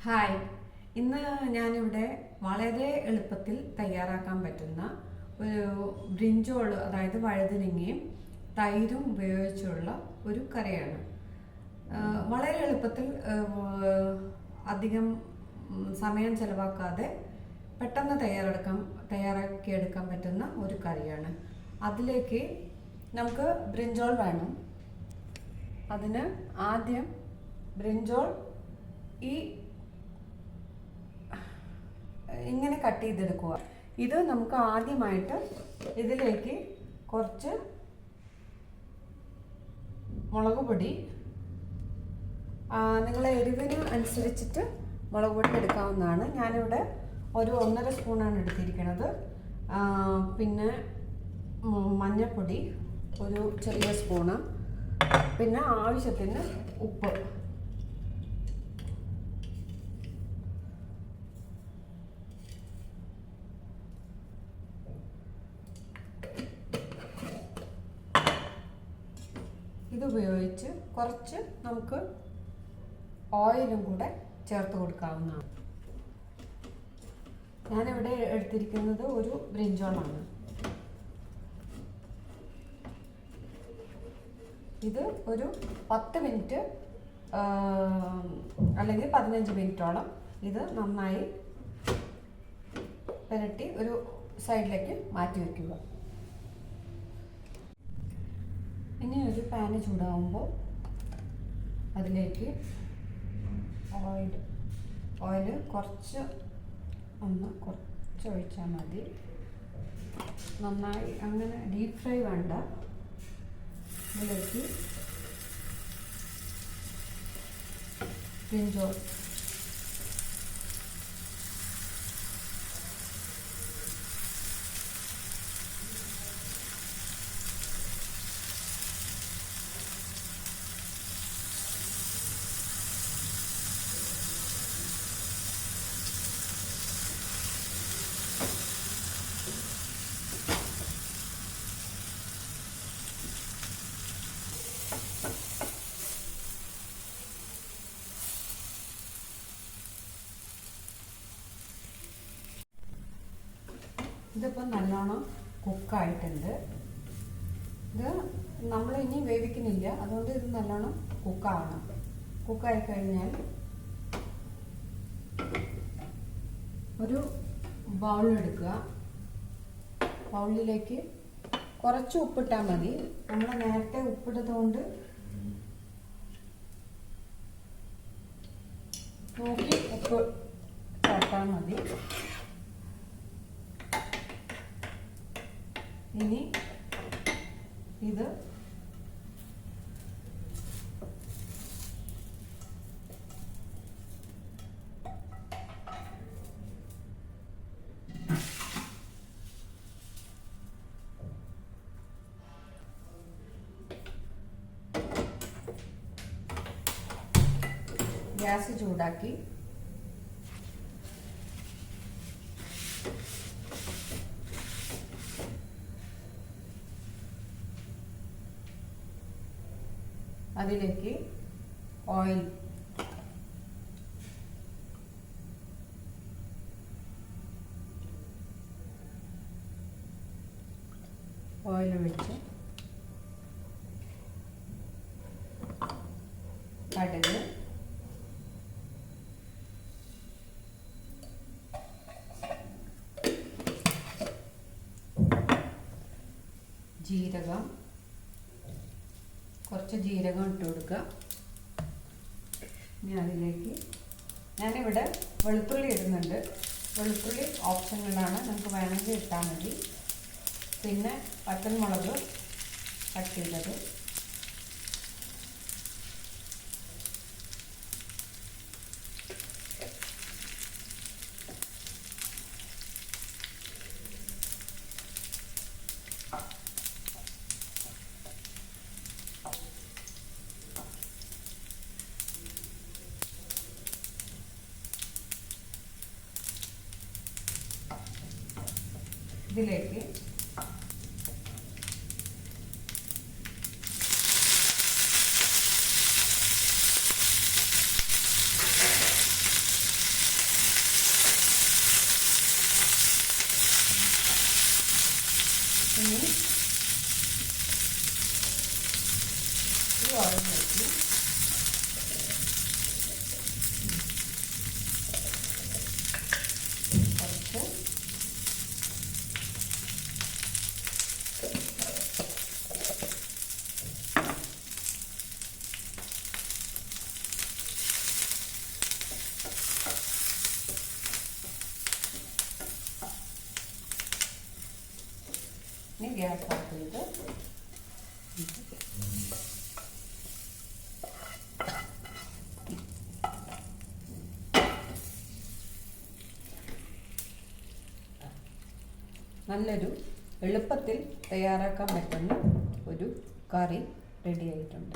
Hi, ഇന്ന് ഞാനിവിടെ വളരെ എളുപ്പത്തിൽ തയ്യാറാക്കാൻ പറ്റുന്ന ഒരു ബ്രിഞ്ചോൾ, അതായത് വഴുതനങ്ങയും തൈരും ഉപയോഗിച്ചുള്ള ഒരു കറിയാണ്. വളരെ എളുപ്പത്തിൽ അധികം സമയം ചെലവാക്കാതെ പെട്ടെന്ന് തയ്യാറാക്കിയെടുക്കാൻ പറ്റുന്ന ഒരു കറിയാണ്. അതിലേക്ക് നമുക്ക് ബ്രിഞ്ചോൾ വേണം. അതിന് ആദ്യം ബ്രിഞ്ചോൾ ഇങ്ങനെ കട്ട് ചെയ്തെടുക്കുക. ഇത് നമുക്ക് ആദ്യമായിട്ട് ഇതിലേക്ക് കുറച്ച് മുളക് പൊടി, നിങ്ങളെ എരിവിന് അനുസരിച്ചിട്ട് മുളക് പൊടി എടുക്കാവുന്നതാണ്. ഞാനിവിടെ ഒരു 1.5 സ്പൂണാണ് എടുത്തിരിക്കുന്നത്. പിന്നെ മഞ്ഞൾപ്പൊടി ഒരു ചെറിയ സ്പൂണ്, പിന്നെ ആവശ്യത്തിന് ഉപ്പ്. ഇതുപയോഗിച്ച് കുറച്ച് നമുക്ക് ഓയിലും കൂടെ ചേർത്ത് കൊടുക്കാവുന്നതാണ്. ഞാനിവിടെ എടുത്തിരിക്കുന്നത് ഒരു ബ്രിഞ്ചോളാണ്. ഇത് ഒരു 10 മിനിറ്റ് അല്ലെങ്കിൽ 15 മിനിറ്റോളം ഇത് നന്നായി പുരട്ടി ഒരു സൈഡിലേക്ക് മാറ്റി വയ്ക്കുക. ഇനി ഒരു പാന് ചൂടാകുമ്പോൾ അതിലേക്ക് ഓയിൽ കുറച്ച് ഒഴിച്ചാൽ മതി. നന്നായി അങ്ങനെ ഡീപ്പ് ഫ്രൈ വേണ്ട. ഇതിലേക്ക് ബ്രിഞ്ചോൾ ഇതിപ്പോൾ നല്ലോണം കുക്കായിട്ടുണ്ട്. ഇത് നമ്മൾ ഇനി വേവിക്കുന്നില്ല, അതുകൊണ്ട് ഇത് നല്ലോണം കുക്കാവണം. കുക്കായി കഴിഞ്ഞാൽ ഒരു ബൗളെടുക്കുക. ബൗളിലേക്ക് കുറച്ച് ഉപ്പിട്ടാൽ മതി. നമ്മൾ നേരത്തെ ഉപ്പിട്ടതുകൊണ്ട് നോക്കി ഉപ്പ് ചേർത്താൽ മതി. ഇനി ഇത് ഗ്യാസ് ചൂടാക്കി അതിലേക്ക് ഓയിൽ ഒഴിച്ച് കടുക്, ജീരകം, കുറച്ച് ജീരകം ഇട്ട് കൊടുക്കുക. ഇനി അതിലേക്ക് ഞാനിവിടെ വെളുത്തുള്ളി ഇടുന്നുണ്ട്. വെളുത്തുള്ളി ഓപ്ഷണലാണ്, നമുക്ക് വേണമെങ്കിൽ ഇട്ടാൽ മതി. പിന്നെ വറ്റൽമുളക് കട്ട് ചെയ്തത്, ഇതിലേക്ക് ഗ്യാസ് ഓഫ് ചെയ്ത് നല്ലൊരു എളുപ്പത്തിൽ തയ്യാറാക്കാൻ പറ്റുന്ന ഒരു കറി റെഡി ആയിട്ടുണ്ട്.